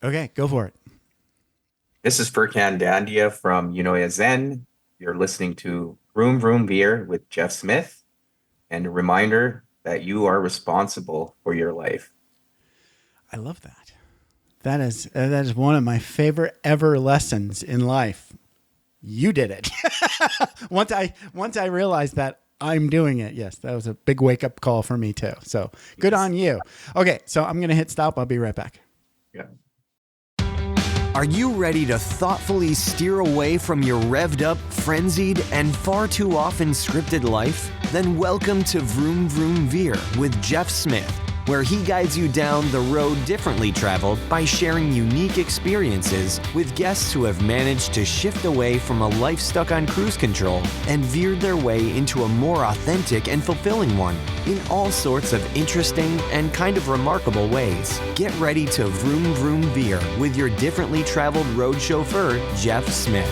Okay, go for it. This is Furkan Dandia from Unoya Zen. You're listening to Vroom Vroom Beer with Jeff Smith, and a reminder that you are responsible for your life. I love that. That is one of my favorite ever lessons in life. You did it. once I realized that I'm doing it. Yes, that was a big wake up call for me too. So good Yes. on you. Okay, so I'm gonna hit stop. I'll be right back. Yeah. Are you ready to thoughtfully steer away from your revved up, frenzied, and far too often scripted life? Then welcome to Vroom Vroom Veer with Jeff Smith, where he guides you down the road differently traveled by sharing unique experiences with guests who have managed to shift away from a life stuck on cruise control and veered their way into a more authentic and fulfilling one in all sorts of interesting and kind of remarkable ways. Get ready to Vroom Vroom Veer with your differently traveled road chauffeur, Jeff Smith.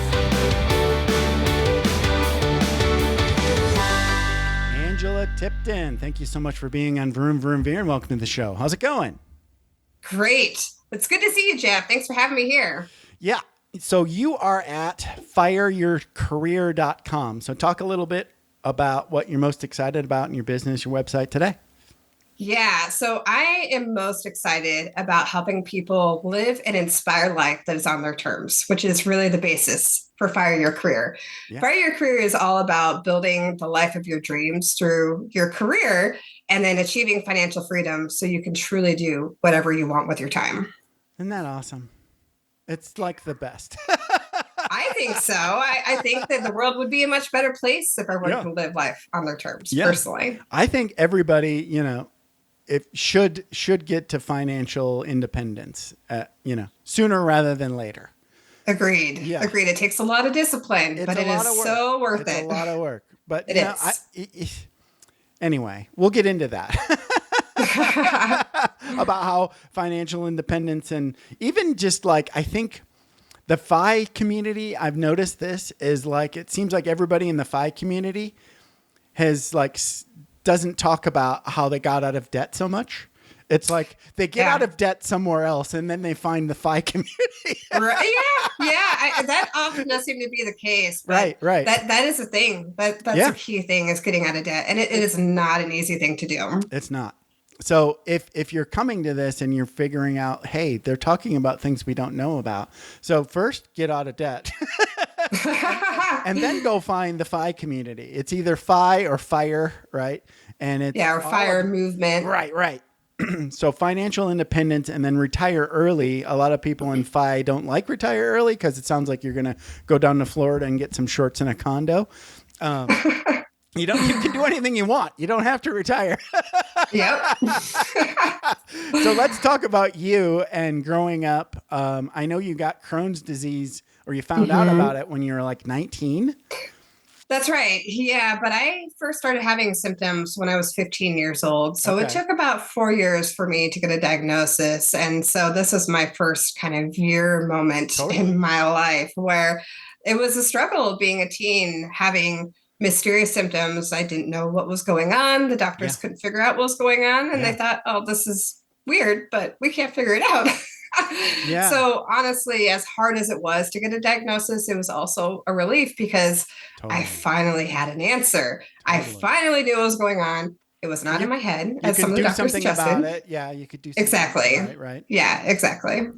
Angela Tipton, thank you so much for being on Vroom Vroom Veer and welcome to the show. How's it going? Great. It's good to see you, Jeff. Thanks for having me here. Yeah. So you are at fireyourcareer.com. So talk a little bit about what you're most excited about in your business, your website today. Yeah, so I am most excited about helping people live an inspired life that is on their terms, which is really the basis for Fire Your Career. Yeah. Fire Your Career is all about building the life of your dreams through your career and then achieving financial freedom so you can truly do whatever you want with your time. Isn't that awesome? It's like the best. I think so. I think that the world would be a much better place if everyone Yeah. could live life on their terms, Yeah. personally. I think everybody, it should get to financial independence, sooner rather than later. Agreed. Yeah. Agreed. It takes a lot of discipline, It's but a it lot of is work. so worth It's it. a lot of work. But It is. anyway, we'll get into that. About how financial independence and even just like I think the FI community, I've noticed this is like it seems like everybody in the FI community has doesn't talk about how they got out of debt so much. It's like they get Yeah. out of debt somewhere else and then they find the FI community. Right. Yeah. Yeah. That often does seem to be the case. But Right. that is the thing. That's Yeah. a key thing is getting out of debt. And it is not an easy thing to do. It's not. So if you're coming to this and you're figuring out, hey, they're talking about things we don't know about. So first, get out of debt. And then go find the FI community. It's either FI or FIRE, right? And it's Yeah, or fire movement. right. So financial independence and then retire early. A lot of people in FI don't like retire early because it sounds like you're going to go down to Florida and get some shorts in a condo. You can do anything you want. You don't have to retire. Yep. So let's talk about you and growing up. I know you got Crohn's disease or you found out about it when you were like 19. That's right. Yeah, but I first started having symptoms when I was 15 years old. So it Okay. took about 4 years for me to get a diagnosis. And so this is my first kind of year moment Totally. in my life where it was a struggle being a teen, having mysterious symptoms. I didn't know what was going on. The doctors Yeah. couldn't figure out what was going on. And Yeah. they thought, oh, this is weird, but we can't figure it out. Yeah. So honestly, as hard as it was to get a diagnosis, it was also a relief because I Totally. finally had an answer. I Totally. finally knew what was going on. It was not in my head, You as some could of the do doctors something about suggested. it. Yeah, you could do something. Exactly. Right. Yeah, exactly.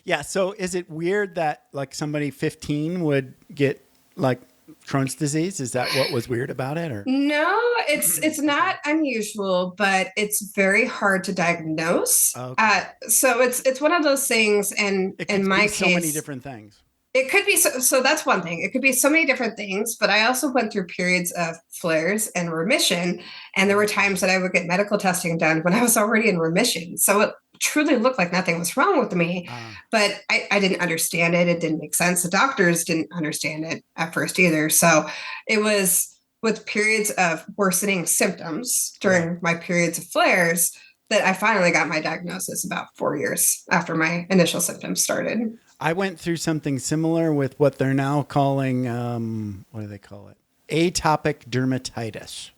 Yeah. So is it weird that like somebody 15 would get like Crohn's disease? Is that what was weird about it? Or No, it's not unusual, but it's very hard to diagnose. okay. So it's one of those things, and It in could my be so many case, different things. it could be so that's one thing. It could be so many different things, but I also went through periods of flares and remission. And there were times that I would get medical testing done when I was already in remission. So it truly looked like nothing was wrong with me, but I didn't understand it. It didn't make sense. The doctors didn't understand it at first either. So it was with periods of worsening symptoms during my periods of flares that I finally got my diagnosis about 4 years after my initial symptoms started. I went through something similar with what they're now calling, what do they call it? Atopic dermatitis.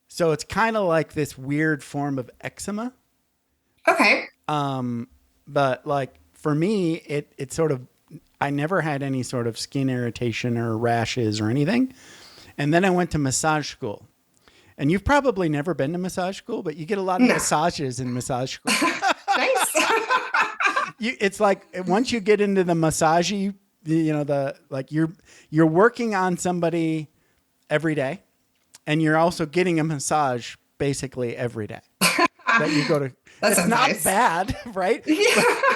So it's kind of like this weird form of eczema. Okay. but like for me, it sort of, I never had any sort of skin irritation or rashes or anything. And then I went to massage school. And you've probably never been to massage school, but you get a lot of massages in massage school. Nice. It's like once you get into the massage, you're working on somebody every day, and you're also getting a massage basically every day that you go to. That's it's not nice. bad, right? Yeah.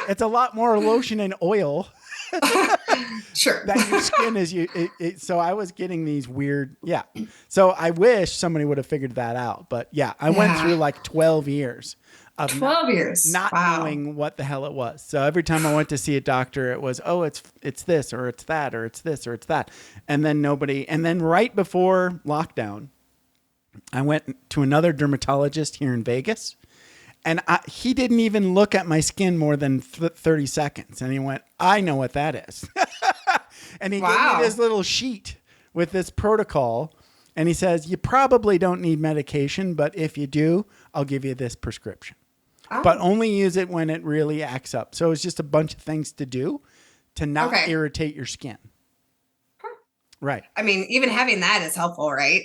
It's a lot more lotion and oil. Sure. That your skin is so I was getting these weird, so I wish somebody would have figured that out, but I went through like 12 years of 12 years not knowing what the hell it was. So every time I went to see a doctor, it was, it's this or it's that or it's this or it's that, and then right before lockdown I went to another dermatologist here in Vegas. And he didn't even look at my skin more than 30 seconds. And he went, I know what that is. And he gave me this little sheet with this protocol. And he says, you probably don't need medication, but if you do, I'll give you this prescription. Oh. But only use it when it really acts up. So it's just a bunch of things to do to not irritate your skin. Huh. Right. I mean, even having that is helpful, right?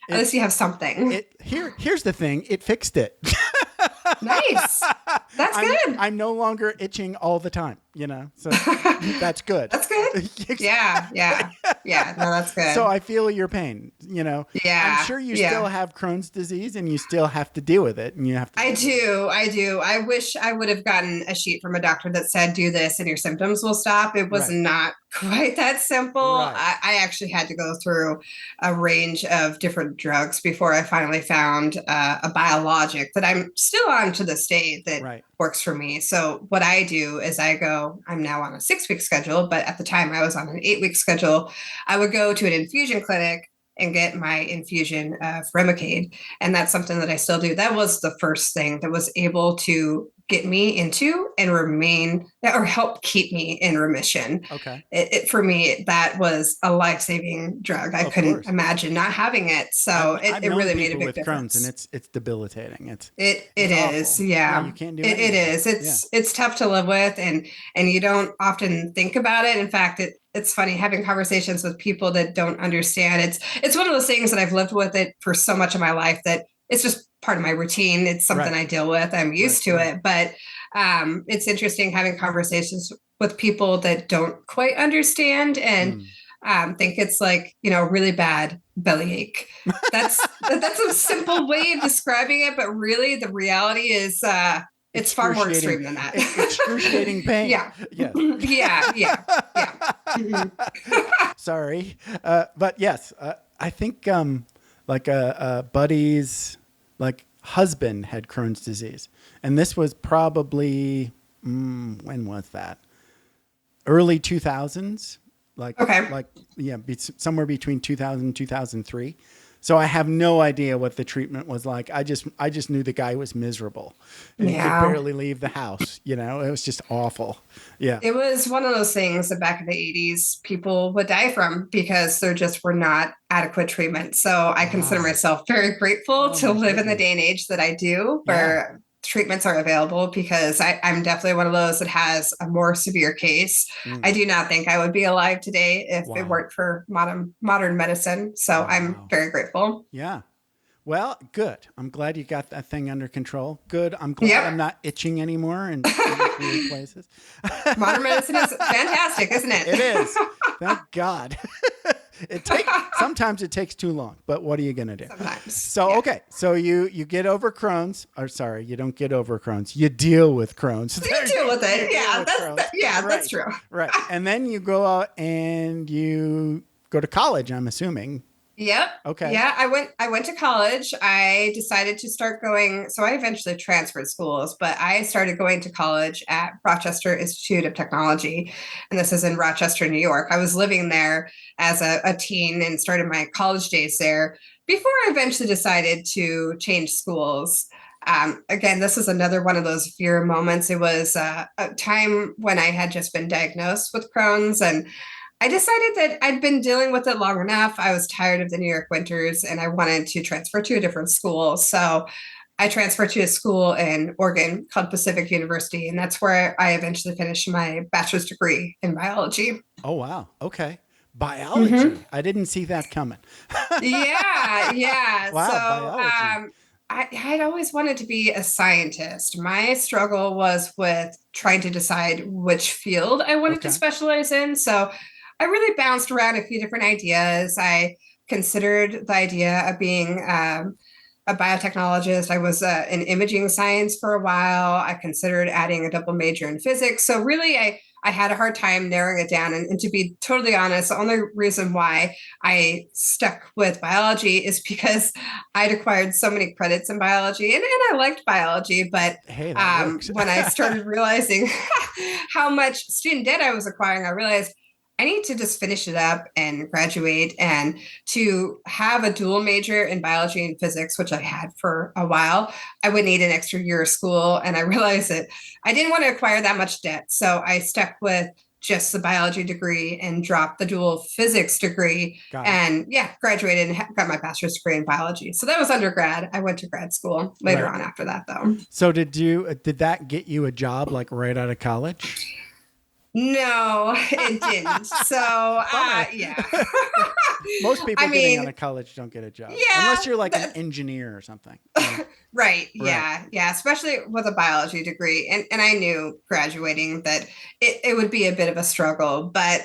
At least you have something. Here's the thing. It fixed it. Nice. That's good. I'm no longer itching all the time, so that's good. That's good. Yeah. No, that's good. So I feel your pain, Yeah. I'm sure you still have Crohn's disease and you still have to deal with it, and you have to. I do. I wish I would have gotten a sheet from a doctor that said, do this and your symptoms will stop. It was not quite that simple. Right. I actually had to go through a range of different drugs before I finally found a biologic that I'm still on to this day that works for me. So what I do is I'm now on a 6-week schedule, but at the time I was on an 8-week schedule. I would go to an infusion clinic and get my infusion of Remicade. And that's something that I still do. That was the first thing that was able to get me into and remain or help keep me in remission. Okay. For me, that was a life-saving drug. I couldn't imagine not having it. So it really made a big difference. Crohn's, and it's debilitating. It is. Yeah. You can't do it. It is. It's tough to live with, and you don't often think about it. In fact, it's funny having conversations with people that don't understand. It's one of those things that I've lived with it for so much of my life that it's just part of my routine. It's something I deal with. I'm used to it, but it's interesting having conversations with people that don't quite understand and think it's like, really bad bellyache. That's a simple way of describing it, but really the reality is it's far more extreme than that. Excruciating pain. Yeah. Yes. Yeah. Mm-hmm. Sorry. But yes, I think like a buddy's husband had Crohn's disease. And this was probably, when was that? Early 2000s. Somewhere between 2000 and 2003. So I have no idea what the treatment was like. I just knew the guy was miserable and he could barely leave the house. It was just awful. Yeah. It was one of those things that back in the 80s people would die from because there just were not adequate treatment. So I consider myself very grateful to live in the day and age that I do, where treatments are available, because I'm definitely one of those that has a more severe case. I do not think I would be alive today if it weren't for modern medicine. So I'm very grateful. Yeah. Well, good. I'm glad you got that thing under control. Good. I'm glad I'm not itching anymore in weird places. Modern medicine is fantastic, isn't it? It is. Thank God. Sometimes it takes too long, but what are you going to do? Sometimes. So, okay. So you get over Crohn's, you don't get over Crohn's. You deal with Crohn's. You deal with it. That's true. Right. And then you go out and you go to college, I'm assuming. Yep. Okay. Yeah, I went to college. I decided to start going. So I eventually transferred schools, but I started going to college at Rochester Institute of Technology. And this is in Rochester, New York. I was living there as a teen and started my college days there before I eventually decided to change schools. Again, this is another one of those fear moments. It was a time when I had just been diagnosed with Crohn's, and I decided that I'd been dealing with it long enough. I was tired of the New York winters and I wanted to transfer to a different school. So I transferred to a school in Oregon called Pacific University, and that's where I eventually finished my bachelor's degree in biology. Oh, wow. Okay. Hmm. Biology. I didn't see that coming. Yeah, yeah. So Wow, biology. I'd always wanted to be a scientist. My struggle was with trying to decide which field I wanted to Okay. specialize in. So I really bounced around a few different ideas. I considered the idea of being a biotechnologist. I was in imaging science for a while. I considered adding a double major in physics. So really, I had a hard time narrowing it down. And to be totally honest, the only reason why I stuck with biology is because I'd acquired so many credits in biology, and I liked biology. But Hey, that works. when I started realizing how much student debt I was acquiring, I realized I need to just finish it up and graduate. And to have a dual major in biology and physics, which I had for a while, I would need an extra year of school. And I realized that I didn't want to acquire that much debt. So I stuck with just the biology degree and dropped the dual physics degree. Got it. And yeah, graduated and got my bachelor's degree in biology. So that was undergrad. I went to grad school later Right. on after that, though. So did that get you a job like right out of college? No, it didn't. So, Bummer. yeah. Most people I getting mean, out of college don't get a job. yeah, Unless you're like an engineer or something. Yeah. right. Right. Yeah. Yeah. Especially with a biology degree. And I knew graduating that it would be a bit of a struggle, but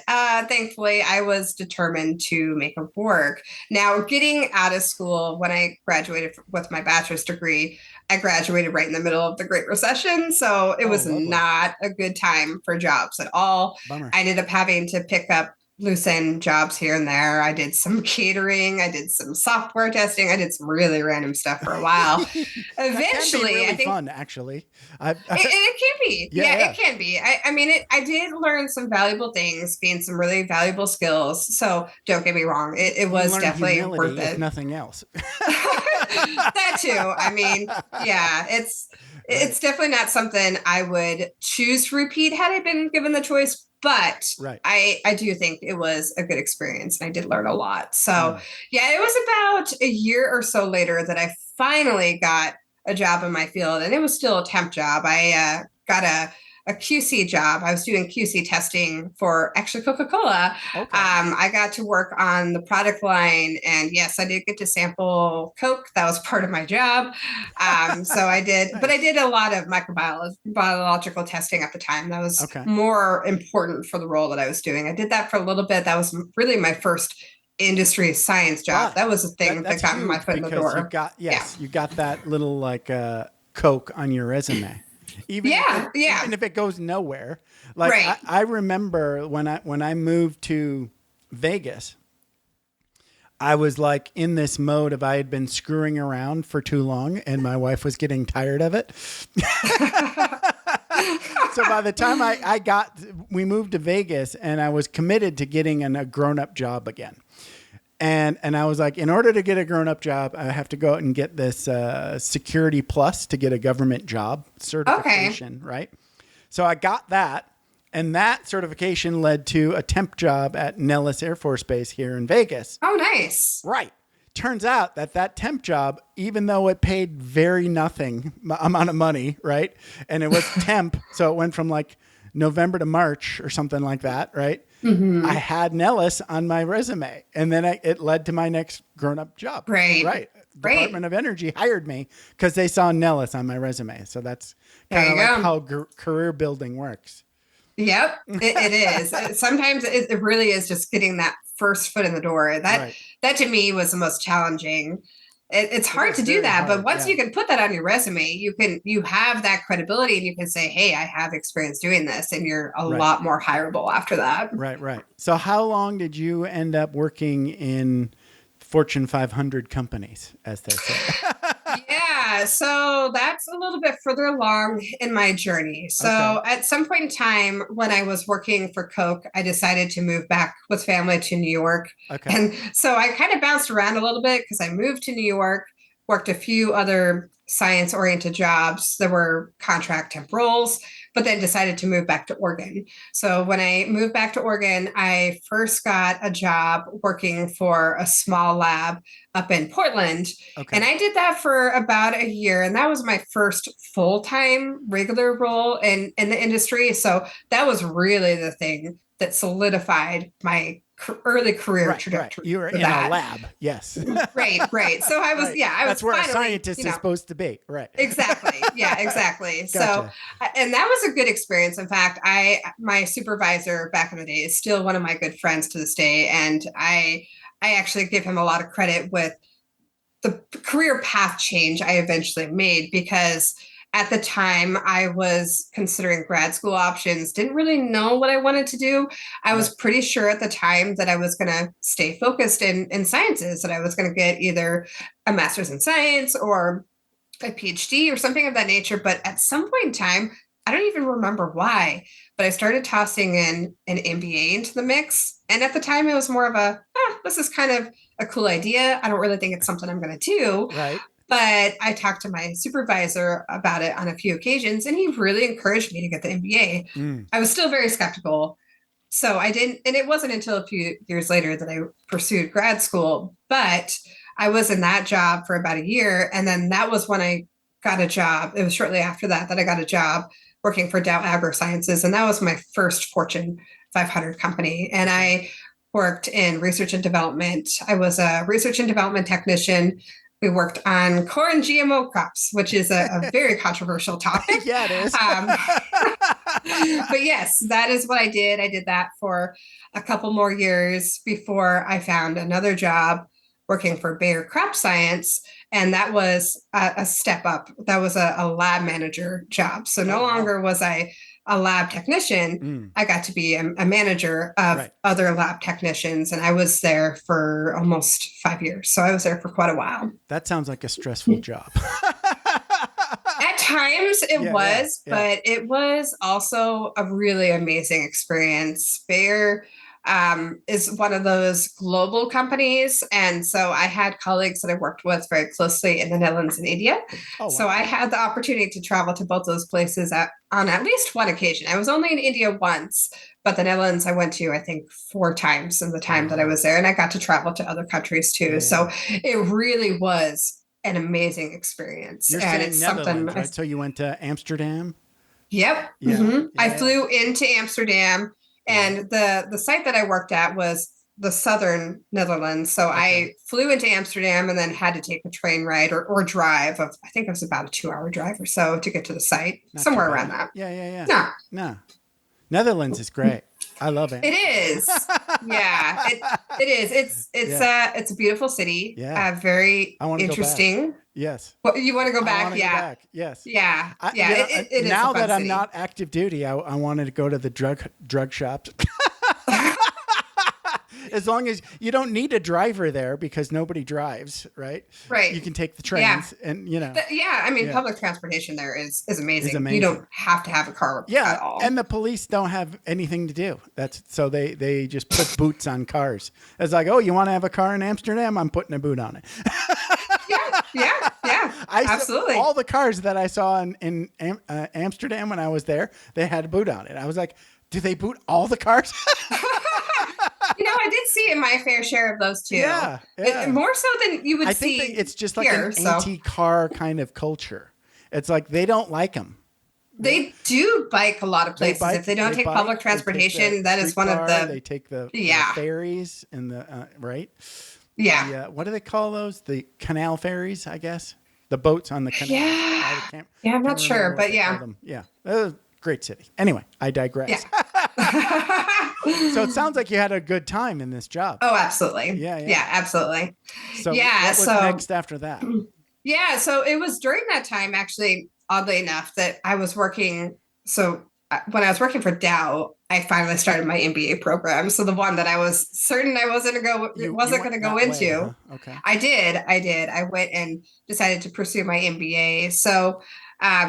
thankfully I was determined to make it work. Now, getting out of school when I graduated with my bachelor's degree, I graduated right in the middle of the Great Recession. So it Oh, was lovely. not a good time for jobs at all. Bummer. I ended up having to pick up loose end jobs here and there. I did some catering, I did some software testing, I did some really random stuff for a while. That can be Eventually, really I think fun, actually. it can be. Yeah, Yeah, yeah. it can be. I mean, I did learn some valuable things, gain some really valuable skills. So don't get me wrong, it You was learn definitely worth humility, if it. nothing else. That too. I mean, yeah, it's definitely not something I would choose to repeat had I been given the choice. But Right. I do think it was a good experience, and I did learn a lot. So Mm. yeah, it was about a year or so later that I finally got a job in my field, and it was still a temp job. I got a QC job. I was doing QC testing for actually Coca-Cola. Okay. I got to work on the product line, and yes, I did get to sample Coke. That was part of my job. So I did, but I Nice. did a lot of microbiological testing at the time. That was Okay. more important for the role that I was doing. I did that for a little bit. That was really my first industry science job. But That was the thing that that's got my huge foot in the because door. you got that little like Coke on your resume. Yeah, yeah. Even if it goes nowhere. Like Right. I remember when I moved to Vegas, I was like in this mode of I had been screwing around for too long and my wife was getting tired of it. So by the time we moved to Vegas and I was committed to getting a grown-up job again. And I was like, in order to get a grown-up job, I have to go out and get this Security Plus to get a government job certification, right? So I got that, and that certification led to a temp job at Nellis Air Force Base here in Vegas. Oh, nice. Right. Turns out that temp job, even though it paid very nothing amount of money, right? And it was temp, so it went from like November to March or something like that, right? Mm-hmm. I had Nellis on my resume, and then it led to my next grown-up job. Right. Right. Right. Department of Energy hired me because they saw Nellis on my resume. So that's There kind of you like go. how career building works. Yep, it is. Sometimes it really is just getting that first foot in the door. Right. That to me was the most challenging. It's hard is to do very that, but hard, once yeah. you can put that on your resume, you have that credibility, and you can say, "Hey, I have experience doing this," and you're a Right. lot more hireable after that. Right. So how long did you end up working in Fortune 500 companies, as they say? Yeah, so that's a little bit further along in my journey. So at some point in time when I was working for Coke, I decided to move back with family to New York. Okay. And so I kind of bounced around a little bit because I moved to New York, worked a few other science oriented jobs. There were contract temp roles, but then decided to move back to Oregon. So when I moved back to Oregon, I first got a job working for a small lab up in Portland. Okay. And I did that for about a year. And that was my first full-time regular role in the industry. So that was really the thing that solidified my early career trajectory. You were in that. a lab. Yes. right. So I was, Right. I was That's where finally, a scientist is supposed to be. Right. Exactly. Yeah, exactly. Gotcha. So, and that was a good experience. In fact, my supervisor back in the day is still one of my good friends to this day. And I actually give him a lot of credit with the career path change I eventually made, because at the time I was considering grad school options, didn't really know what I wanted to do. I was pretty sure at the time that I was going to stay focused in sciences, that I was going to get either a master's in science or a PhD or something of that nature. But at some point in time, I don't even remember why, but I started tossing in an MBA into the mix. And at the time it was more of this is kind of a cool idea. I don't really think it's something I'm going to do. Right. But I talked to my supervisor about it on a few occasions, and he really encouraged me to get the MBA. I was still very skeptical. So I didn't, and it wasn't until a few years later that I pursued grad school, but I was in that job for about a year. And then that was when I got a job. It was shortly after that I got a job working for Dow AgroSciences. And that was my first Fortune 500 company. And I worked in research and development. I was a research and development technician. We worked on corn GMO crops, which is a very controversial topic. Yeah, it is. But yes, that is what I did. I did that for a couple more years before I found another job working for Bayer Crop Science. And that was a step up. That was a lab manager job. So no longer was I a lab technician. I got to be a manager of other lab technicians. And I was there for almost 5 years. So I was there for quite a while. That sounds like a stressful job. At times it was, but it was also a really amazing experience. Bayer is one of those global companies. And so I had colleagues that I worked with very closely in the Netherlands and India. Oh, wow. So I had the opportunity to travel to both those places on at least one occasion. I was only in India once, but the Netherlands I went to, I think, 4 times in the time that I was there. And I got to travel to other countries too. Yeah. So it really was an amazing experience. You're and saying it's Netherlands, something. right? So you went to Amsterdam? Yep. Yeah. Mm-hmm. Yeah. I flew into Amsterdam. And the site that I worked at was the southern Netherlands. So I flew into Amsterdam and then had to take a train ride or drive of, I think it was about a 2-hour drive or so to get to the site, somewhere around that. Yeah. No. Netherlands is great. I love it. It is. Yeah, it is. It's a beautiful city. Yeah. Very interesting. Yes. Well, you want to go back? Go back. Yes. Yeah. It is now that I'm city. not active duty, I wanted to go to the drug shops. As long as you don't need a driver there because nobody drives, right? Right. You can take the trains and, public transportation there is amazing. You don't have to have a car at all. And the police don't have anything to do. So they just put boots on cars. It's like, oh, you want to have a car in Amsterdam? I'm putting a boot on it. Yeah. Absolutely. All the cars that I saw in Amsterdam when I was there, they had a boot on it. I was like, do they boot all the cars? I did see my fair share of those too. Yeah. More so than you would see. I think it's just like an anti-car kind of culture. It's like they don't like them. They do bike a lot of places. If they don't take public transportation, that is one of the. They take the ferries and the right. Yeah. What do they call those? The canal ferries, I guess. The boats on the canal. I'm not sure, but yeah. Yeah. Great city. Anyway, I digress. Yeah. So it sounds like you had a good time in this job. Oh, absolutely. Yeah, absolutely. So what was next after that? Yeah, so it was during that time, actually, oddly enough, that I was working. So when I was working for Dow, I finally started my MBA program. So the one that I was certain I wasn't going to go into. Okay. I did. I went and decided to pursue my MBA. So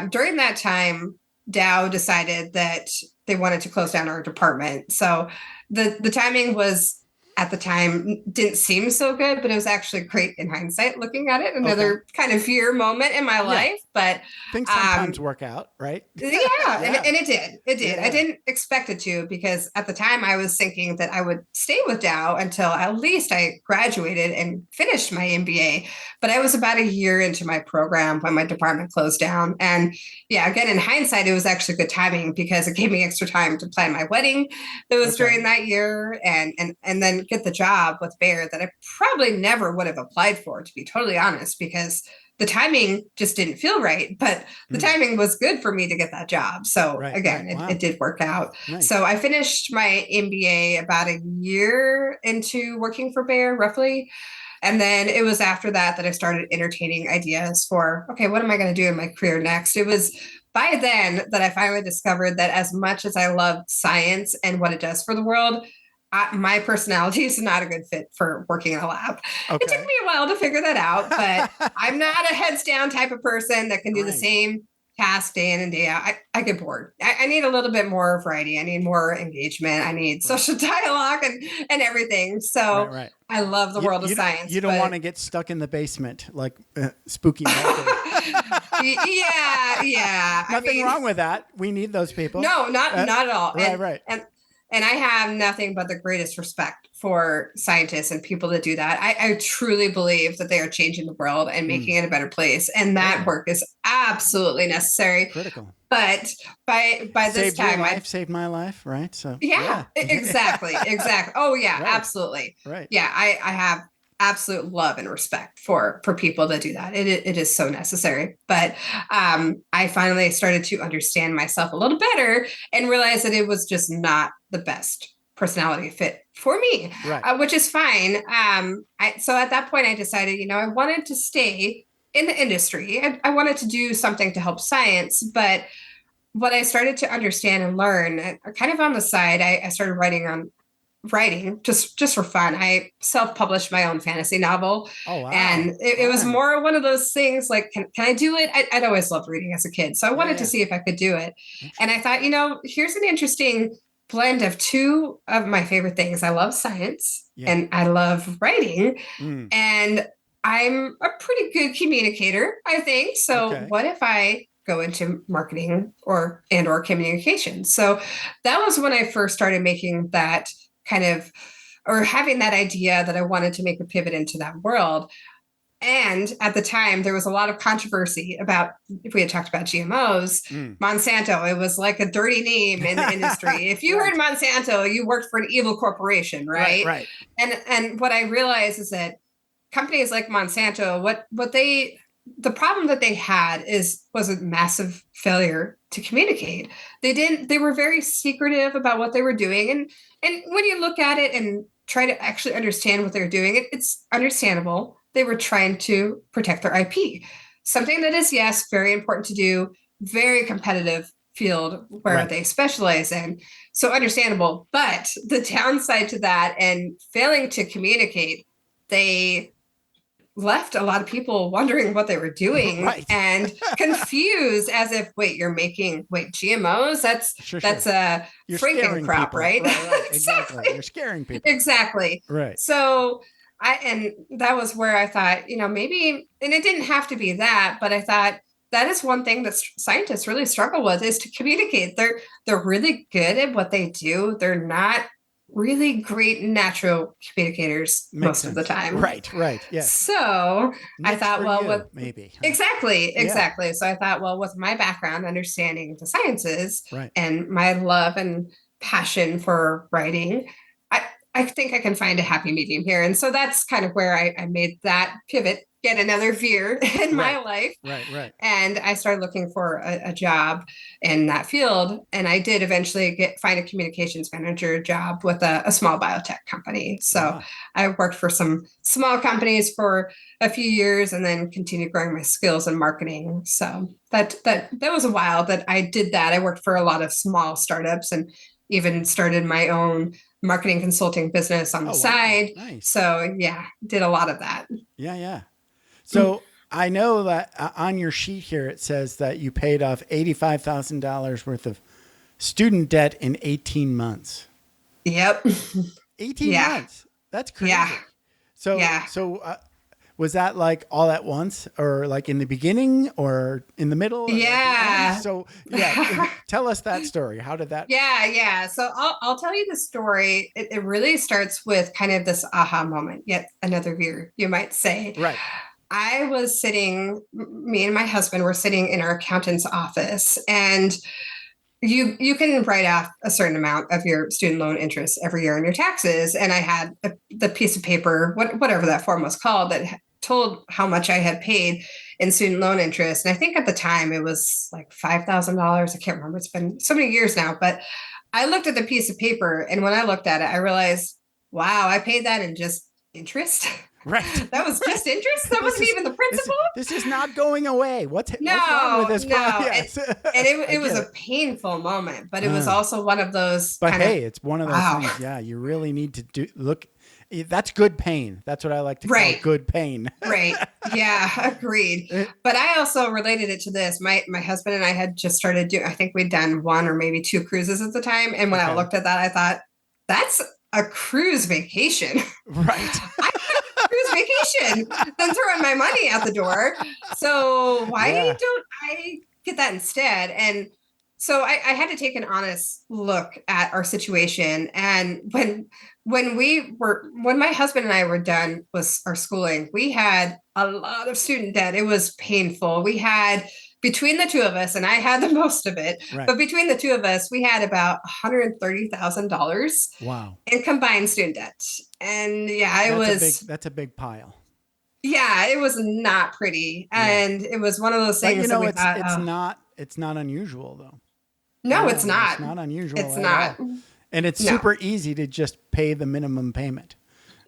during that time, Dow decided that they wanted to close down our department. So the timing was at the time didn't seem so good, but it was actually great in hindsight looking at it. Another kind of fear moment in my life. But things sometimes work out, right? yeah, and it did. It did. Yeah. I didn't expect it to, because at the time I was thinking that I would stay with Dow until at least I graduated and finished my MBA. But I was about a year into my program when my department closed down. And yeah, again, in hindsight, it was actually good timing because it gave me extra time to plan my wedding that was during that year, and then get the job with Bayer that I probably never would have applied for, to be totally honest, because the timing just didn't feel right, but the timing was good for me to get that job. So it did work out. Nice. So I finished my MBA about a year into working for Bayer, roughly. And then it was after that I started entertaining ideas for, okay, what am I going to do in my career next? It was by then that I finally discovered that as much as I love science and what it does for the world, my personality is not a good fit for working in a lab. Okay. It took me a while to figure that out, but I'm not a heads down type of person that can do the same task day in and day out. I get bored. I need a little bit more variety. I need more engagement. I need social dialogue and everything. So I love the world of science. You don't want to get stuck in the basement like spooky. Yeah. Nothing wrong with that. We need those people. No, not at all. Right. And I have nothing but the greatest respect for scientists and people that do that. I truly believe that they are changing the world and making it a better place. And that work is absolutely necessary. Critical. But by this time, saved my life, right? So exactly. Oh yeah, absolutely. Right. Yeah, I have absolute love and respect for people that do that. It is so necessary. But I finally started to understand myself a little better and realize that it was just not the best personality fit for me, which is fine. So at that point I decided, I wanted to stay in the industry. I wanted to do something to help science, but what I started to understand and learn kind of on the side, I started writing just for fun. I self-published my own fantasy novel. Oh, wow. And it was more one of those things like, can I do it? I'd always loved reading as a kid. So I wanted to see if I could do it. And I thought, here's an interesting blend of two of my favorite things. I love science and I love writing. And I'm a pretty good communicator, I think. So what if I go into marketing or communications? So that was when I first started making that or having that idea that I wanted to make a pivot into that world. And at the time, there was a lot of controversy about, if we had talked about GMOs, Monsanto. It was like a dirty name in the industry. If you heard Monsanto, you worked for an evil corporation, right? Right. And what I realized is that companies like Monsanto, the problem that they had was a massive failure to communicate. They were very secretive about what they were doing. And when you look at it and try to actually understand what they're doing, it's understandable. They were trying to protect their IP, something that is, yes, very important to do, very competitive field where they specialize in. So understandable. But the downside to that and failing to communicate, they left a lot of people wondering what they were doing and confused, as if, you're making GMOs? That's a Franken crop, right? Exactly. You're scaring people. Exactly. Right. So that was where I thought, maybe, and it didn't have to be that, but I thought that is one thing that scientists really struggle with, is to communicate. They're really good at what they do. They're not really great natural communicators most of the time. Right. Yes. So I thought, maybe. Exactly. So I thought, with my background, understanding the sciences and my love and passion for writing, I think I can find a happy medium here. And so that's kind of where I made that pivot, get another veer in my life. Right. And I started looking for a job in that field. And I did eventually find a communications manager job with a small biotech company. So I worked for some small companies for a few years and then continued growing my skills in marketing. So that was a while that I did that. I worked for a lot of small startups and even started my own marketing consulting business on the side. Nice. So did a lot of that. Yeah. So I know that on your sheet here, it says that you paid off $85,000 worth of student debt in 18 months. Yep. 18 months. That's crazy. Yeah. So, Yeah. was that like all at once, or like in the beginning, or in the middle? Or at the Yeah. end? So yeah, tell us that story. How did that? Yeah. So I'll tell you the story. It really starts with kind of this aha moment, yet another year, you might say. Right. I was sitting, me and my husband were sitting in our accountant's office, and you can write off a certain amount of your student loan interest every year on your taxes. And I had the piece of paper, whatever that form was called, that told how much I had paid in student loan interest. And I think at the time it was like $5,000. I can't remember. It's been so many years now, but I looked at the piece of paper, and when I looked at it, I realized, wow, I paid that in just interest. Right. That was just interest. That wasn't even the principal. This is not going away. What's wrong with this? No. Yes. And it was a painful moment, but it was also one of those. But hey, it's one of those things. Yeah, you really need to look. That's good pain. That's what I like to call good pain. Right. Yeah, agreed. But I also related it to this. My husband and I had just started doing, I think we'd done 1 or maybe 2 cruises at the time. And when I looked at that, I thought, that's a cruise vacation. Right. Cruise vacation than throwing my money out the door. So why don't I get that instead? And so I had to take an honest look at our situation. And when my husband and I were done with our schooling, we had a lot of student debt. It was painful. We had, between the two of us, and I had the most of it, but between the two of us, we had about $130,000 in combined student debt. And that's a big pile. Yeah, it was not pretty. And it was one of those things that we thought, it's not unusual though. No, it's not. It's not unusual. It's not. All. And it's super easy to just pay the minimum payment.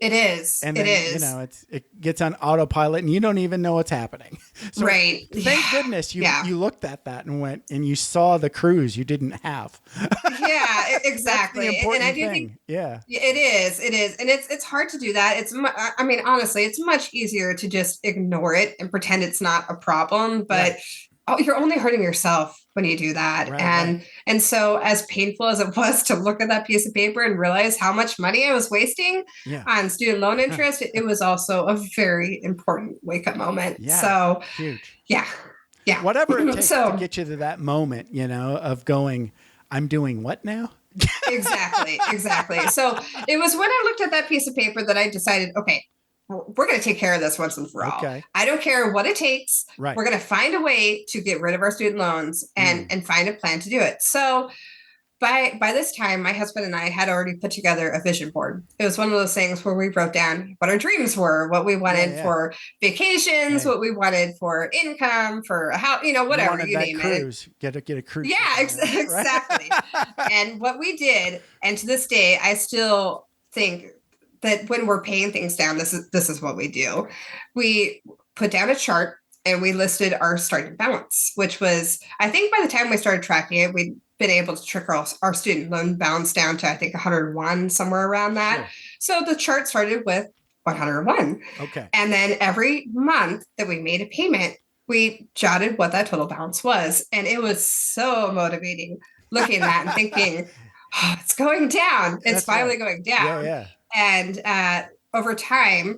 It is. And then, it gets on autopilot and you don't even know what's happening. So thank goodness you looked at that and went and you saw the cruise you didn't have. Yeah, exactly. That's the important and I do thing. think it is. And it's hard to do that. Honestly, it's much easier to just ignore it and pretend it's not a problem, but you're only hurting yourself when you do that. And so as painful as it was to look at that piece of paper and realize how much money I was wasting on student loan interest, it was also a very important wake up moment. Yeah. So huge. Yeah. Whatever it takes to get you to that moment, of going, I'm doing what now? Exactly. So it was when I looked at that piece of paper that I decided, okay, we're going to take care of this once and for all. Okay. I don't care what it takes. Right. We're going to find a way to get rid of our student loans and find a plan to do it. So by this time, my husband and I had already put together a vision board. It was one of those things where we wrote down what our dreams were, what we wanted for vacations, what we wanted for income, for a house, whatever you name cruise. it. Get a cruise. Yeah, exactly. And what we did, and to this day, I still think that when we're paying things down, this is what we do. We put down a chart and we listed our starting balance, which was, I think by the time we started tracking it, we'd been able to trick our student loan balance down to, I think, 101, somewhere around that. Sure. So the chart started with 101. Okay. And then every month that we made a payment, we jotted what that total balance was. And it was so motivating looking at that and thinking, it's going down. It's finally going down. Yeah. And over time,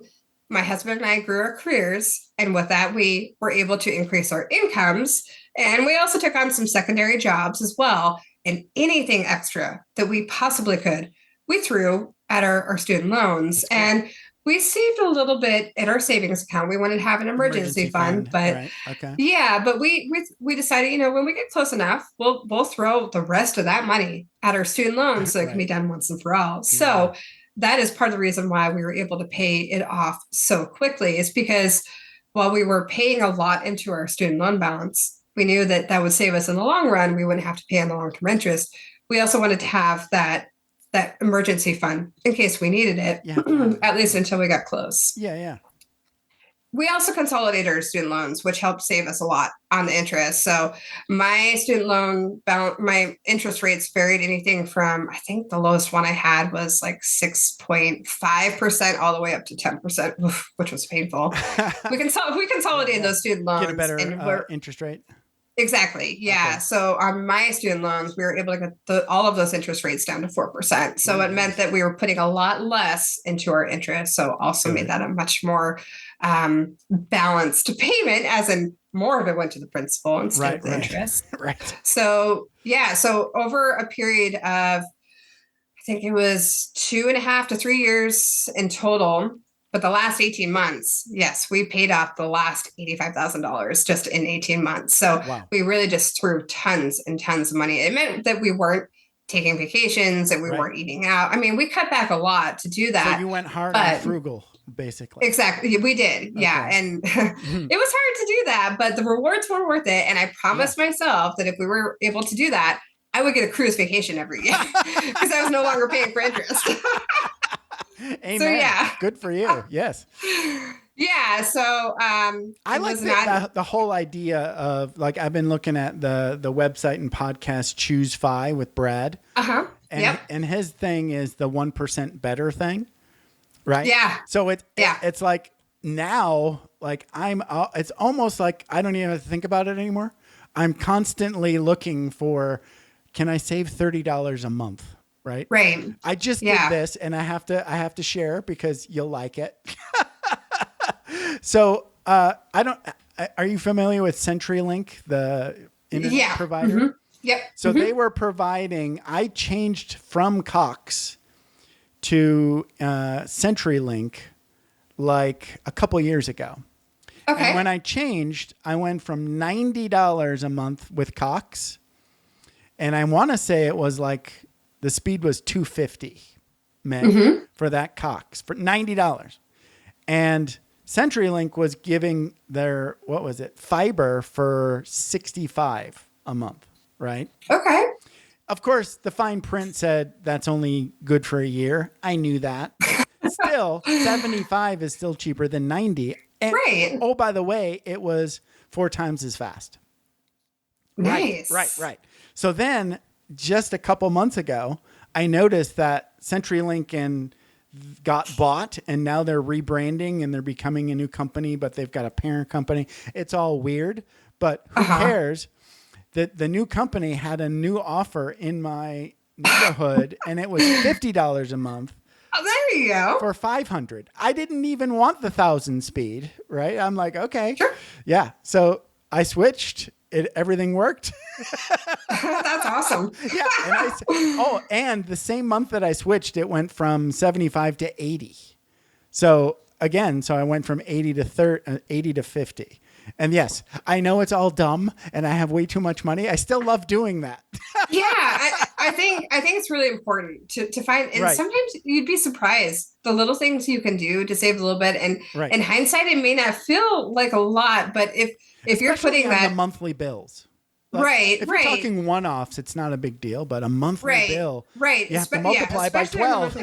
my husband and I grew our careers. And with that, we were able to increase our incomes. And we also took on some secondary jobs as well. And anything extra that we possibly could, we threw at our student loans. And we saved a little bit in our savings account. We wanted to have an emergency fund. But but we decided, when we get close enough, we'll throw the rest of that money at our student loans so it can be done once and for all. Yeah. So that is part of the reason why we were able to pay it off so quickly, is because while we were paying a lot into our student loan balance, we knew that would save us in the long run. We wouldn't have to pay on the long-term interest. We also wanted to have that emergency fund in case we needed it, at least until we got close. Yeah. We also consolidated our student loans, which helped save us a lot on the interest. So my student loan balance, my interest rates varied anything from, I think the lowest one I had was like 6.5% all the way up to 10%, which was painful. We consolidated those student loans. Get a better interest rate. Exactly. Yeah. Okay. So on my student loans, we were able to get all of those interest rates down to 4%. So Ooh, it meant nice. that we were putting a lot less into our interest. So also made Good. that a much more balanced payment, as in more of it went to the principal instead Right, of the right, interest. right. So yeah. So over a period of, I think it was 2.5 to 3 years in total. But the last 18 months, yes, we paid off the last $85,000 just in 18 months. So Wow. we really just threw tons and tons of money. It meant that we weren't taking vacations, that we Right. weren't eating out. I mean, we cut back a lot to do So that. you went hard on But frugal, basically. exactly, we did. Yeah. Okay. And it was hard to do that, but the rewards were worth it. And I promised myself that if we were able to do that, I would get a cruise vacation every year because I was no longer paying for interest. Amen. So yeah. Good for you. Yes. Yeah. So I it like was not. the whole idea of, like, I've been looking at the website and podcast Choose Fi with Brad. Uh-huh. And, Yep. and his thing is the 1% better thing. Right. Yeah. So Yeah. it's like now, like it's almost like I don't even have to think about it anymore. I'm constantly looking for, can I save $30 a month? Right. Right. I just did Yeah. this, and I have to share because you'll like it. So I don't. Are you familiar with CenturyLink, the internet provider? Mm-hmm. Yep. So they were providing. I changed from Cox to CenturyLink like a couple years ago. Okay. And when I changed, I went from $90 a month with Cox, and I want to say it was like the speed was 250 meg for that Cox for $90. And CenturyLink was giving their, what was it, fiber for 65 a month, right? Okay. Of course, the fine print said that's only good for a year. I knew that. Still, 75 is still cheaper than 90. And, Right. oh, by the way, it was 4 times as fast. Nice. Right. So then, just a couple months ago, I noticed that CenturyLink got bought, and now they're rebranding and they're becoming a new company, but they've got a parent company. It's all weird, but who cares? The new company had a new offer in my neighborhood, and it was $50 a month. Oh, there you go. For 500. I didn't even want the 1,000 speed, right? I'm like, okay. Sure. Yeah. So I switched. Everything worked. That's awesome. Yeah. And the same month that I switched, it went from 75 to 80. So again, I went from 80 to 50. And yes, I know it's all dumb and I have way too much money. I still love doing that. Yeah, I think it's really important to find, and sometimes you'd be surprised the little things you can do to save a little bit. And in hindsight, it may not feel like a lot, but if you're Especially putting on that the monthly bills. Like, right, if you're talking one-offs, it's not a big deal, but a monthly bill, right, you have to multiply by 12.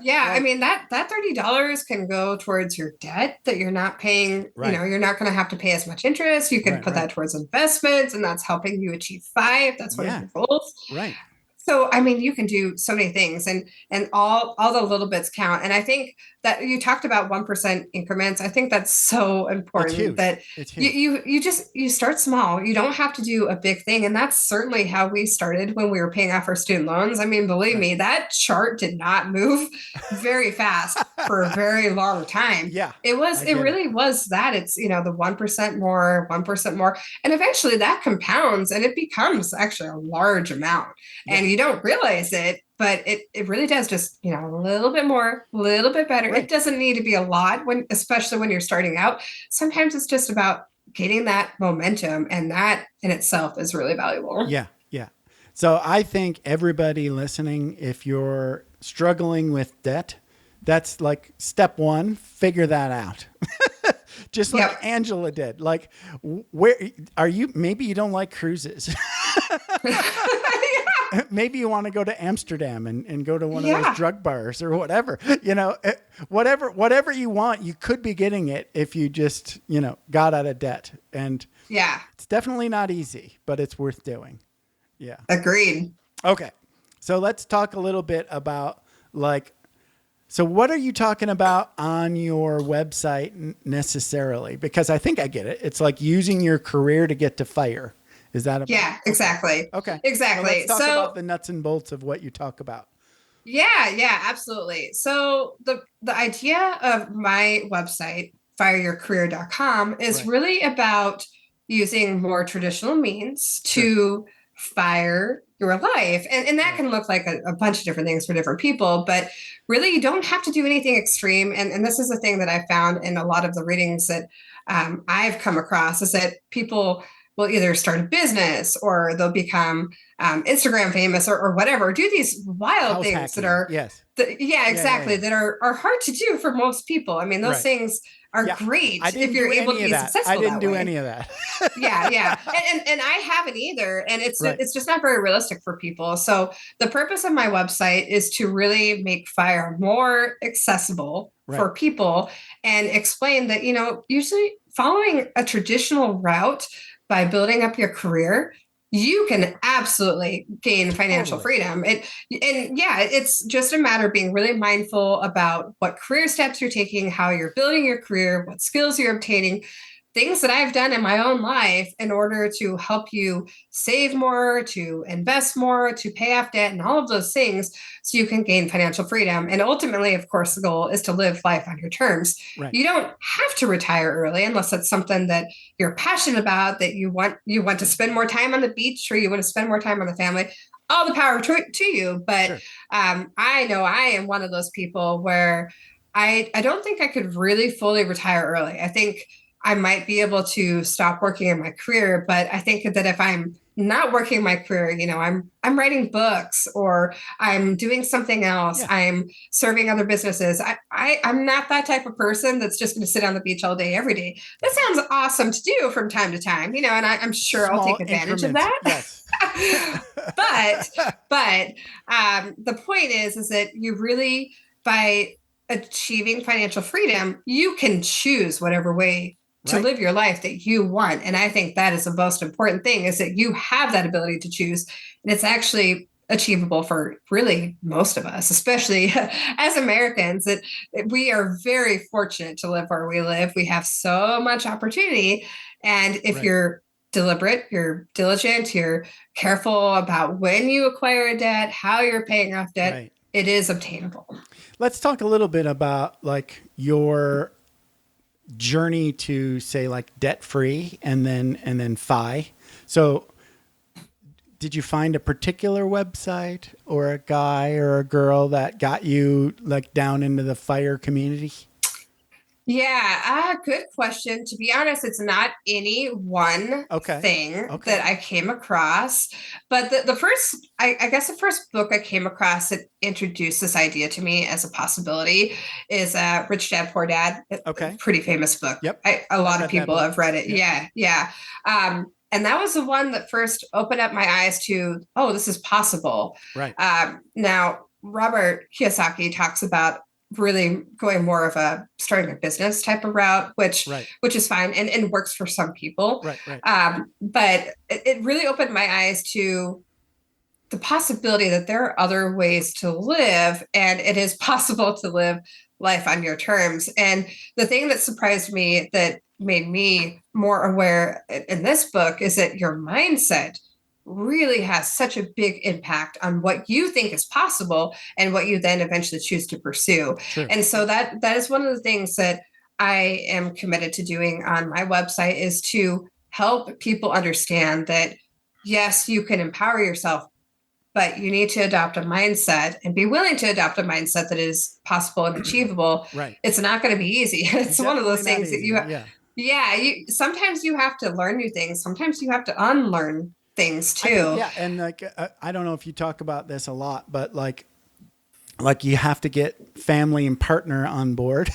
Yeah, Right. I mean that $30 can go towards your debt that you're not paying. Right. You're not going to have to pay as much interest. You can put that towards investments, and that's helping you achieve 5. That's one of your goals. Right. So, I mean, you can do so many things, and all the little bits count. And I think that you talked about 1% increments. I think that's so important that you start small. You don't have to do a big thing. And that's certainly how we started when we were paying off our student loans. I mean, believe me, that chart did not move very fast for a very long time. Yeah. It really was that. It's, the 1% more, 1% more. And eventually that compounds and it becomes actually a large amount. Yeah. And you don't realize it, but it really does just, a little bit more, a little bit better. Right. It doesn't need to be a lot especially when you're starting out. Sometimes it's just about getting that momentum, and that in itself is really valuable. Yeah. Yeah. So I think everybody listening, if you're struggling with debt, that's like step 1, figure that out. Just like Angela did. Like, where are you? Maybe you don't like cruises. Maybe you want to go to Amsterdam and go to one of those drug bars or whatever, whatever you want, you could be getting it if you just, got out of debt. And it's definitely not easy, but it's worth doing. Yeah. Agreed. Okay. So let's talk a little bit about so what are you talking about on your website necessarily? Because I think I get it. It's like using your career to get to fire. Is that about? Yeah, exactly. Okay. So let's Exactly. talk So about the nuts and bolts of what you talk about. yeah, absolutely. So the idea of my website, fireyourcareer.com, is Right. really about using more traditional means Sure. to fire your life. And that Right. can look like a bunch of different things for different people, but really you don't have to do anything extreme. And this is the thing that I found in a lot of the readings that I've come across, is that people will either start a business or they'll become Instagram famous or whatever, do these wild House things that hacking. are, Yes. yeah, exactly, Yeah. that are hard to do for most people. I mean, those Right. things are Yeah. great I if didn't you're do able to any of be that. I successful didn't that do way. any of that. Yeah. And I haven't either. And Right. it's just not very realistic for people. So the purpose of my website is to really make fire more accessible Right. for people and explain that, you know, usually following a traditional route by building up your career, you can absolutely gain financial Totally. freedom. And yeah, it's just a matter of being really mindful about what career steps you're taking, how you're building your career, what skills you're obtaining, things that I've done in my own life in order to help you save more, to invest more, to pay off debt, and all of those things so you can gain financial freedom. And ultimately, of course, the goal is to live life on your terms. Right. You don't have to retire early unless it's something that you're passionate about, that you want to spend more time on the beach, or you want to spend more time on the family. All the power to you. But Sure. I know I am one of those people where I don't think I could really fully retire early. I think I might be able to stop working in my career, but I think that if I'm not working my career, you know, I'm writing books or I'm doing something else, Yeah. I'm serving other businesses. I'm not that type of person that's just going to sit on the beach all day every day. That sounds awesome to do from time to time, you know, and I'm sure I'll Small take advantage of increments. that. Yes. but the point is that you really, by achieving financial freedom, you can choose whatever way to Right. live your life that you want. And I think that is the most important thing, is that you have that ability to choose. And it's actually achievable for really most of us, especially as Americans, that we are very fortunate to live where we live. We have so much opportunity. And if Right. you're deliberate, you're diligent, you're careful about when you acquire a debt, how you're paying off debt, Right. it is obtainable. Let's talk a little bit about like your journey to say like debt free and then FI. So did you find a particular website or a guy or a girl that got you like down into the fire community? Yeah, good question. To be honest, it's not any one thing that I came across, but the first, I guess the first book I came across that introduced this idea to me as a possibility is Rich Dad, Poor Dad. Okay. Pretty famous book. Yep. A lot of people have read it. Yep. Yeah. And that was the one that first opened up my eyes to, oh, this is possible. Right. Now, Robert Kiyosaki talks about really going more of a starting a business type of route, which is fine and works for some people. Right. But it really opened my eyes to the possibility that there are other ways to live, and it is possible to live life on your terms. And the thing that surprised me, that made me more aware in this book, is that your mindset really has such a big impact on what you think is possible and what you then eventually choose to pursue. Sure. And so that is one of the things that I am committed to doing on my website, is to help people understand that, yes, you can empower yourself, but you need to adopt a mindset and be willing to adopt a mindset that is possible and achievable. Right. It's not going to be easy. It's one of those things that you sometimes you have to learn new things. Sometimes you have to unlearn things too. And like I don't know if you talk about this a lot, but like you have to get family and partner on board.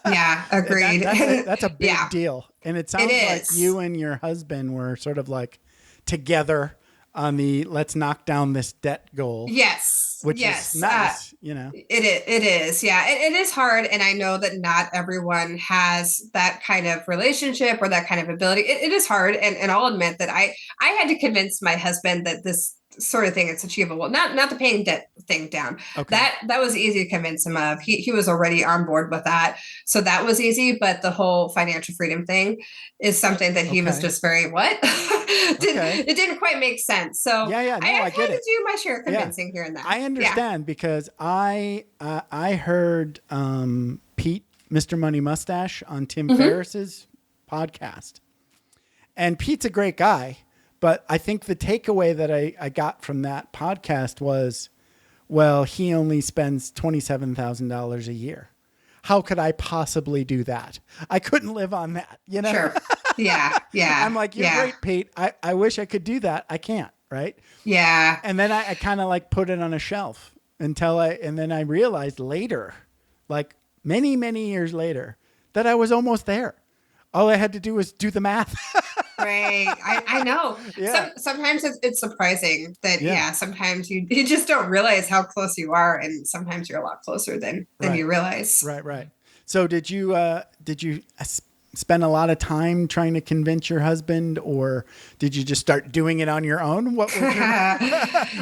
Yeah, agreed. That's a big deal. And it sounds like you and your husband were sort of like together on the let's knock down this debt goal. Yes. Which is nice, you know. It is. Yeah. It is hard. And I know that not everyone has that kind of relationship or that kind of ability. It is hard. And I'll admit that I had to convince my husband that this sort of thing, it's achievable. Not the paying debt thing down. Okay. That was easy to convince him of. He was already on board with that. So that was easy. But the whole financial freedom thing is something that he was Okay. just very, what? Okay. It didn't quite make sense. So Yeah. No, I I've get had it. to do my share of convincing here and there. I understand because I heard Pete, Mr. Money Mustache, on Tim Ferriss's podcast. And Pete's a great guy, but I think the takeaway that I got from that podcast was, well, he only spends $27,000 a year. How could I possibly do that? I couldn't live on that, you know? Sure. Yeah. I'm like, you're great, Pete. I wish I could do that. I can't, right? Yeah. And then I kind of like put it on a shelf and then I realized later, like many, many years later, that I was almost there. All I had to do was do the math. Right. I know. Yeah. Sometimes it's surprising that, sometimes you just don't realize how close you are. And sometimes you're a lot closer than you realize. Right. So did you spend a lot of time trying to convince your husband, or did you just start doing it on your own? What was your,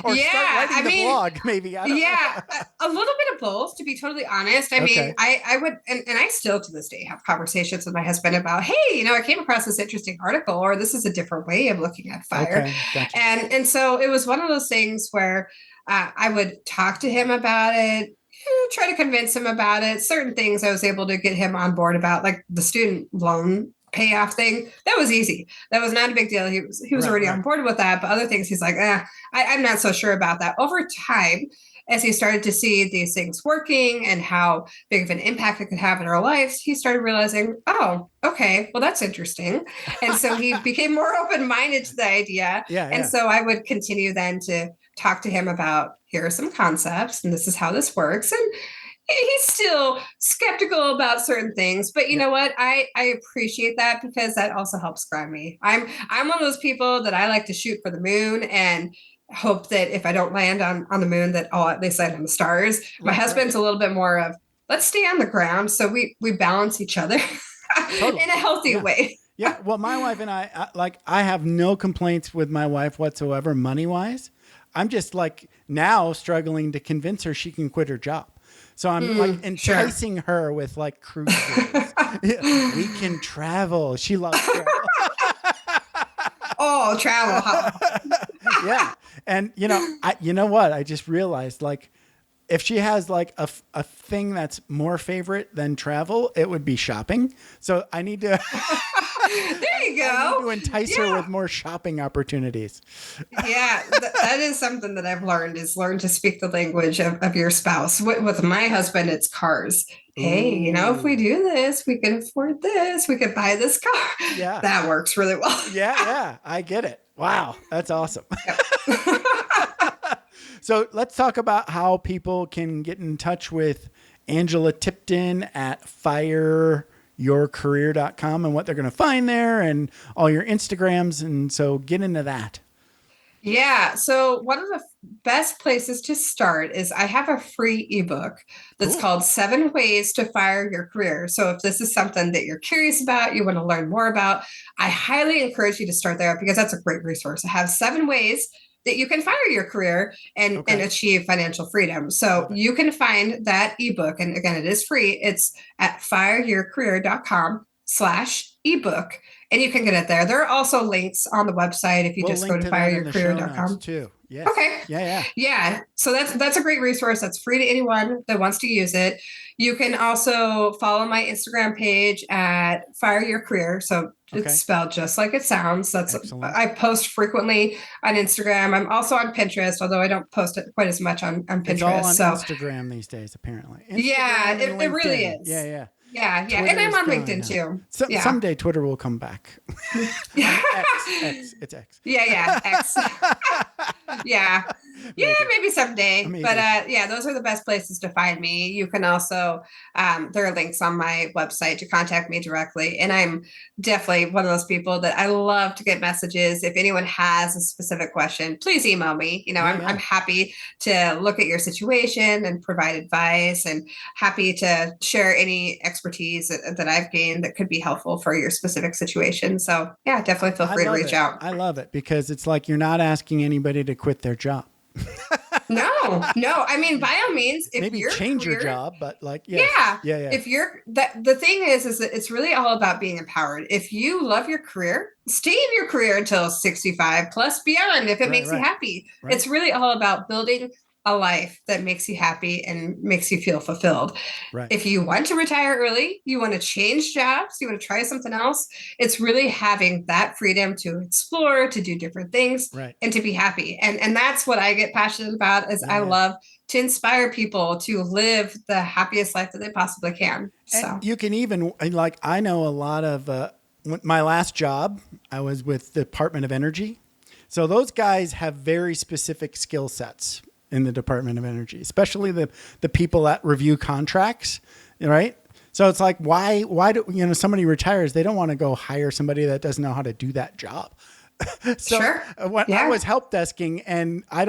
or start writing the blog maybe? I don't know. A little bit of both, to be totally honest. I mean, I would, and I still to this day have conversations with my husband about, hey, I came across this interesting article, or this is a different way of looking at fire. Okay, gotcha. And so it was one of those things where I would talk to him about it, try to convince him about it. Certain things I was able to get him on board about, like the student loan payoff thing. That was easy. That was not a big deal. He was already on board with that. But other things, he's like, I'm not so sure about that. Over time, as he started to see these things working and how big of an impact it could have in our lives, he started realizing, oh, okay, well, that's interesting. And so he became more open-minded to the idea. So I would continue then to talk to him about, here are some concepts and this is how this works. And he's still skeptical about certain things, but you know what? I appreciate that because that also helps ground me. I'm one of those people that I like to shoot for the moon and hope that if I don't land on the moon, that I'll at least land on the stars. My husband's a little bit more of, let's stay on the ground. So we balance each other in a healthy way. Yeah. Well, my wife and I have no complaints with my wife whatsoever, money wise. I'm just like now struggling to convince her she can quit her job. So I'm like enticing her with like cruises. We can travel. She loves travel. Oh, travel. Yeah. And you know what? I just realized, like, if she has like a thing that's more favorite than travel, it would be shopping. So I need to there you go. I need to entice her with more shopping opportunities. Yeah, that is something that I've learned to speak the language of your spouse. With my husband, it's cars. Hey, if we do this, we can afford this. We could buy this car. Yeah. That works really well. Yeah. I get it. Wow. That's awesome. So let's talk about how people can get in touch with Angela Tipton at fireyourcareer.com and what they're going to find there and all your Instagrams. And so get into that. Yeah. So one of the best places to start is I have a free ebook that's called 7 Ways to Fire Your Career. So if this is something that you're curious about, you want to learn more about, I highly encourage you to start there because that's a great resource. I have 7 ways that you can fire your career and achieve financial freedom. So you can find that ebook. And again, it is free. It's at fireyourcareer.com/ebook. And you can get it there. There are also links on the website if you just go to fireyourcareer.com too. Yeah. Okay. Yeah. So that's a great resource. That's free to anyone that wants to use it. You can also follow my Instagram page at Fire Your Career. So it's spelled just like it sounds. That's excellent. I post frequently on Instagram. I'm also on Pinterest, although I don't post it quite as much on Pinterest. It's all on Instagram these days, apparently. Instagram it really is. Yeah. Yeah. And I'm on LinkedIn too. Someday Twitter will come back. X. It's X. Yeah. X. Yeah. Yeah, maybe someday. Maybe. But yeah, those are the best places to find me. You can also, there are links on my website to contact me directly. And I'm definitely one of those people that I love to get messages. If anyone has a specific question, please email me. You know, I'm happy to look at your situation and provide advice, and happy to share any expertise that I've gained that could be helpful for your specific situation. So yeah, definitely feel free to reach out. I love it because it's like you're not asking anybody to quit their job. No. I mean, by all means, if maybe your change career, your job, but like, yeah. If you're that, the thing is that it's really all about being empowered. If you love your career, stay in your career until 65 plus beyond. If it makes you happy, it's really all about building a life that makes you happy and makes you feel fulfilled. Right. If you want to retire early, you want to change jobs, you want to try something else, it's really having that freedom to explore, to do different things, and to be happy. And that's what I get passionate about, is I love to inspire people to live the happiest life that they possibly can. So and you can even, like, I know a lot of, my last job, I was with the Department of Energy. So those guys have very specific skill sets in the Department of Energy, especially the people that review contracts, right? So it's like, why do somebody retires, they don't want to go hire somebody that doesn't know how to do that job. So when I was help desking, and I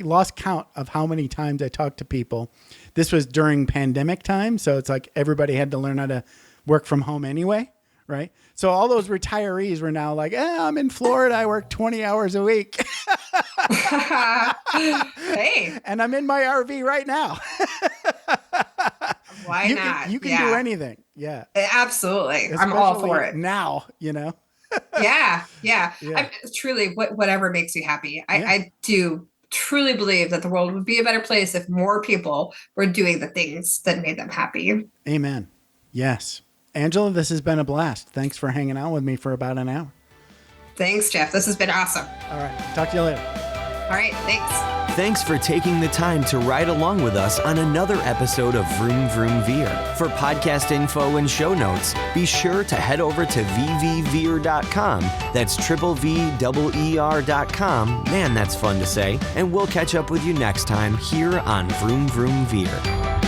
lost count of how many times I talked to people. This was during pandemic time. So it's like everybody had to learn how to work from home anyway. Right. So all those retirees were now like, I'm in Florida. I work 20 hours a week. Hey. And I'm in my RV right now. Why not? You can do anything. Yeah. Absolutely. I'm all for it. Now, Yeah. Truly, whatever makes you happy. I do truly believe that the world would be a better place if more people were doing the things that made them happy. Amen. Yes. Angela, this has been a blast. Thanks for hanging out with me for about an hour. Thanks, Jeff. This has been awesome. All right. Talk to you later. All right. Thanks. Thanks for taking the time to ride along with us on another episode of Vroom Vroom Veer. For podcast info and show notes, be sure to head over to vvveer.com. That's VVER.com. Man, that's fun to say. And we'll catch up with you next time here on Vroom Vroom Veer.